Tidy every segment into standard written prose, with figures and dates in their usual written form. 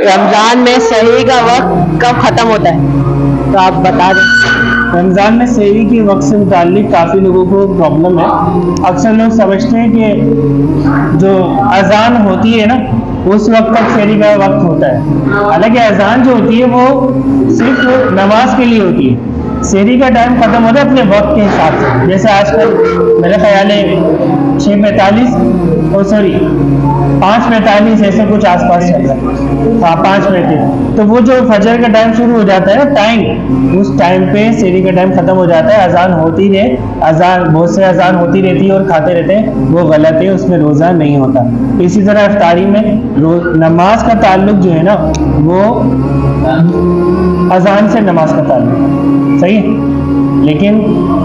रमजान में सहरी का वक्त कब खत्म होता है, तो आप बता दें। रमज़ान में सहरी के वक्त से मुताल्लिक काफ़ी लोगों को प्रॉब्लम है। अक्सर लोग समझते हैं कि जो अजान होती है ना उस वक्त तक सहरी का वक्त होता है, हालांकि अजान जो होती है वो सिर्फ नमाज के लिए होती है। सहरी का टाइम ख़त्म होता है अपने वक्त के हिसाब से, जैसे आजकल मेरा ख्याल है 5:45 ऐसे कुछ आसपास चल रहा है, हाँ 5 बजे। तो वो जो फजर का टाइम शुरू हो जाता है टाइम, उस टाइम पे सहरी का टाइम खत्म हो जाता है। अजान होती है, अजान बहुत से अजान होती रहती है और खाते रहते हैं, वो गलत है, उसमें रोज़ा नहीं होता। इसी तरह इफ्तारी में नमाज का ताल्लुक जो है ना वो अजान से नमाज का ताल्लुक सही है, लेकिन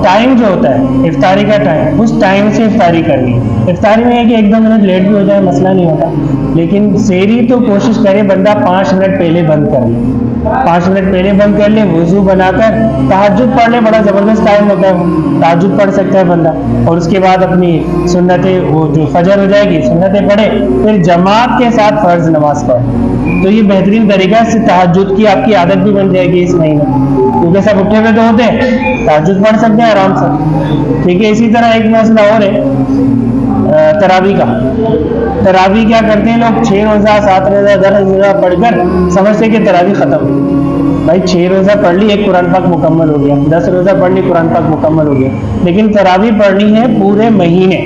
टाइम जो होता है इफ्तारी का टाइम, उस टाइम से इफ्तारी करनी है। इफ्तारी में है कि 1-2 मिनट लेट भी हो जाए मसला नहीं होता, लेकिन सहरी तो कोशिश करे बंदा 5 मिनट पहले बंद कर ले, 5 मिनट पहले बंद कर ले, वुजू बनाकर तहज्जुद पढ़ ले। बड़ा ज़बरदस्त टाइम होता है, तहज्जुद पढ़ सकता है बंदा, और उसके बाद अपनी सुन्नतें, वो जो फजर हो जाएगी सुन्नतें पढ़े, फिर जमात के साथ फ़र्ज नमाज पढ़े। तो ये बेहतरीन तरीका है, तहज्जुद की आपकी आदत भी बन जाएगी इस महीने, क्योंकि सब उठे हुए तो होते हैं, तहज्जुद पढ़ सकते हैं आराम से, ठीक है। इसी तरह एक मसला और है तरावी का। तरावी क्या करते हैं लोग, 6 रोज़ा 7 रोज़ा 10 रोज़ा पढ़कर समझते हैं कि तरावी ख़त्म। भाई 6 रोज़ा पढ़ ली, एक कुरान पाक मुकम्मल हो गया, 10 रोज़ा पढ़ ली, कुरान पाक मुकम्मल हो गया, लेकिन तरावी पढ़नी है पूरे महीने।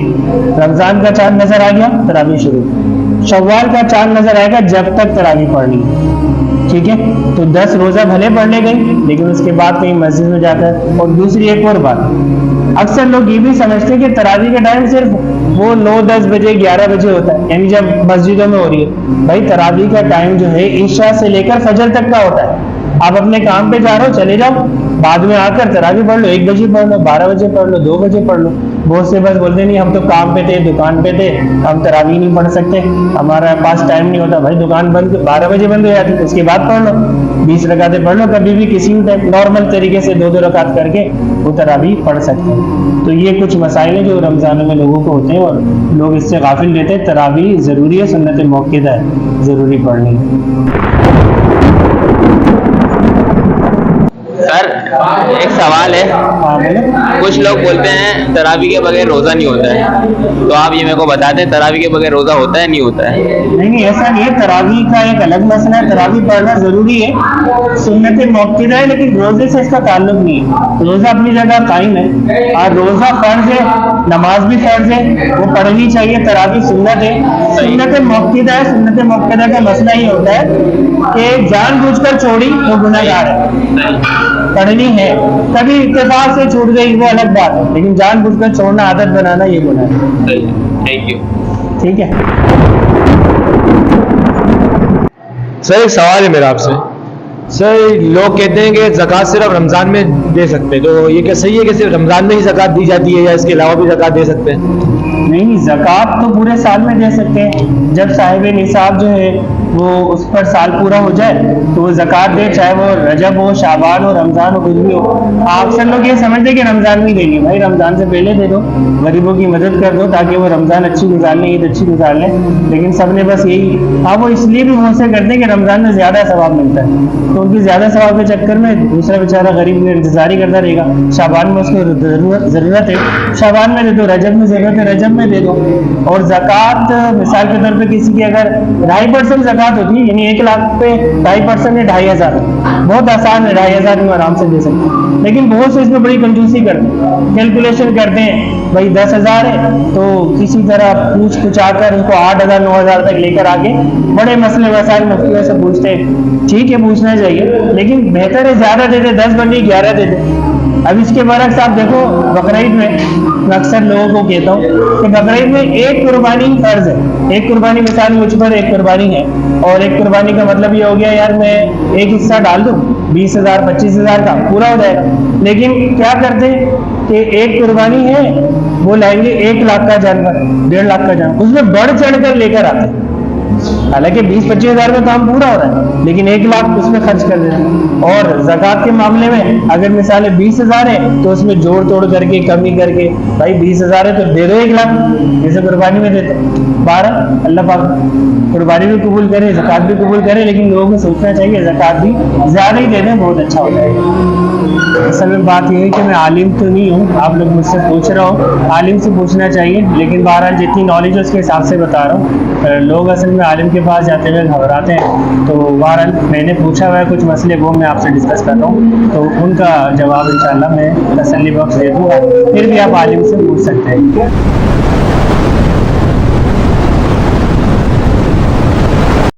रमज़ान का चाँद नज़र आ गया, तरावी शुरू। शव्वाल का चाँद नज़र आएगा, जब तक तरावी पढ़नी है, ठीक है। तो 10 रोज़ा भले पढ़ने गई, लेकिन उसके बाद कहीं मस्जिद में जाकर। और दूसरी एक और बात, अक्सर लोग ये भी समझते हैं कि तरावी का टाइम सिर्फ वो 9-10 बजे 11 बजे होता है, यानी जब मस्जिदों में हो रही है। भाई तरावी का टाइम जो है इशा से लेकर फजर तक का होता है। आप अपने काम पे जा रहे हो, चले जाओ, बाद में आकर तरावी पढ़ लो, 1 बजे पढ़ लो, 12 बजे पढ़ लो, 2 बजे पढ़ लो। बहुत से बस बोलते नहीं हम तो काम पे थे, दुकान पे थे, हम तरावी नहीं पढ़ सकते, हमारा पास टाइम नहीं होता। भाई दुकान बंद 12 बजे बंद हो जाती, उसके बाद पढ़ लो, 20 रकातें पढ़ लो, कभी भी किसी भी टाइम नॉर्मल तरीके से 2-2 रकात करके वो तरावी पढ़ सकते हैं। तो ये कुछ मसाइल हैं जो रमज़ान में लोगों को होते हैं और लोग इससे गाफिल रहते हैं। तरावी ज़रूरी है, सुन्नत मौक़ूदा है, ज़रूरी पढ़नी है। सर एक सवाल है, हाँ बोले। कुछ लोग बोलते हैं तरावी के बगैर रोज़ा नहीं होता है, तो आप ये मेरे को बता दें तरावी के बगैर रोज़ा होता है नहीं होता है? नहीं, ऐसा नहीं है, तरावी का एक अलग मसला है, तरावी पढ़ना ज़रूरी है, सुन्नत मौक़ूदा है, लेकिन रोज़े से इसका ताल्लुक नहीं है। रोज़ा अपनी जगह कायम है, और रोज़ा फ़र्ज़ है, नमाज भी फ़र्ज़ है, वो पढ़नी चाहिए। तरावी सुन्नत है, सुन्नत मौक़ूदा है। सुन्नत मौक़ूदा का मसला ये होता है कि जानबूझकर छोड़ी तो गुनहगार है, पढ़नी है, कभी इत्तेफाक से छूट गई वो अलग बात है, लेकिन जानबूझकर छोड़ना, आदत बनाना ये गुनाह है। Thank you. ठीक है। सर एक सवाल है मेरा आपसे। सर लोग कहते हैं कि ज़कात सिर्फ रमज़ान में दे सकते हैं, तो ये क्या सही है कि सिर्फ रमज़ान में ही ज़कात दी जाती है या इसके अलावा भी ज़कात दे सकते हैं? नहीं, ज़कात तो पूरे साल में दे सकते हैं, जब साहिब निसाब जो है वो उस पर साल पूरा हो जाए तो वो ज़कात दे, चाहे वो रजब हो, शाबान हो, रमज़ान हो, कुछ भी हो। अक्सर लोग ये समझते हैं कि रमज़ान में देनी, भाई रमज़ान से पहले दे दो, गरीबों की मदद कर दो ताकि वो रमज़ान अच्छी गुजार लें, ईद अच्छी गुजार लें। लेकिन सब ने बस यही, हाँ वो इसलिए भी बहुत से करते हैं कि रमज़ान में ज़्यादा सवाब मिलता है, तो उनकी ज़्यादा सवाब के चक्कर में दूसरा बेचारा गरीब में इंतज़ारी करता रहेगा। शाबान में उसको ज़रूरत है, शाबान में दे दो, रजब में ज़रूरत है, रजब में दे दो। और ज़कात मिसाल के तौर पे किसी की अगर 2.5% ज़कात होती है, यानी 1 लाख पे 2.5% है 2,500, बहुत आसान है, 2,500 में आराम से दे सकते हैं। लेकिन बहुत से इसमें बड़ी कंजूसी करते हैं, कैलकुलेशन करते हैं, भाई 10,000 है तो किसी तरह पूछ कुछाकर उसको 8,000 9,000 तक लेकर आके बड़े मसले मसाइल मुफ्तियों से पूछते हैं। ठीक है, पूछना चाहिए, लेकिन बेहतर है ज़्यादा दे दे, 10 बनी 11 दे दे। अब इसके बरक्स आप देखो बकरीद में, मैं अक्सर लोगों को कहता हूँ कि बकरीद में एक कुर्बानी फर्ज है, एक कुर्बानी मिसाल मुझ पर एक कुर्बानी है, और एक कुर्बानी का मतलब ये हो गया यार मैं एक हिस्सा डाल दूँ 20,000 25,000 का पूरा हो जाएगा। लेकिन क्या करते हैं कि एक कुर्बानी है वो लाएंगे 1 लाख का जानवर, 1.5 लाख का जानवर, उसमें बढ़ चढ़ कर लेकर आते हैं। حالانکہ 20-25 ہزار میں کام پورا ہو رہا ہے لیکن 1 لاکھ اس میں خرچ کر دیتے ہیں. اور زکوٰۃ کے معاملے میں اگر مثال 20,000 ہے تو اس میں جوڑ توڑ کر کے کمی کر کے بھائی 20,000 ہے تو دے دو 1 لاکھ, جیسے قربانی میں دیتے 12. اللہ پاک قربانی بھی قبول کرے, زکوٰۃ بھی قبول کرے, لیکن لوگوں کو سوچنا چاہیے زکوٰۃ بھی زیادہ ہی دے دیں, بہت اچھا ہو جائے گا. اصل میں بات یہ ہے کہ میں عالم تو نہیں ہوں, آپ لوگ مجھ سے پوچھ رہا ہوں, عالم سے پوچھنا چاہیے, لیکن بہرحال جتنی نالج ہے اس کے حساب سے بتا رہا ہوں. لوگ اصل میں عالم کے پاس جاتے ہوئے گھبراتے ہیں, تو بہرحال میں نے پوچھا ہوا ہے کچھ مسئلے, وہ میں آپ سے ڈسکس کر رہا ہوں, تو ان کا جواب انشاءاللہ میں تسلی بخش دے دوں گا, پھر بھی آپ عالم سے پوچھ سکتے ہیں.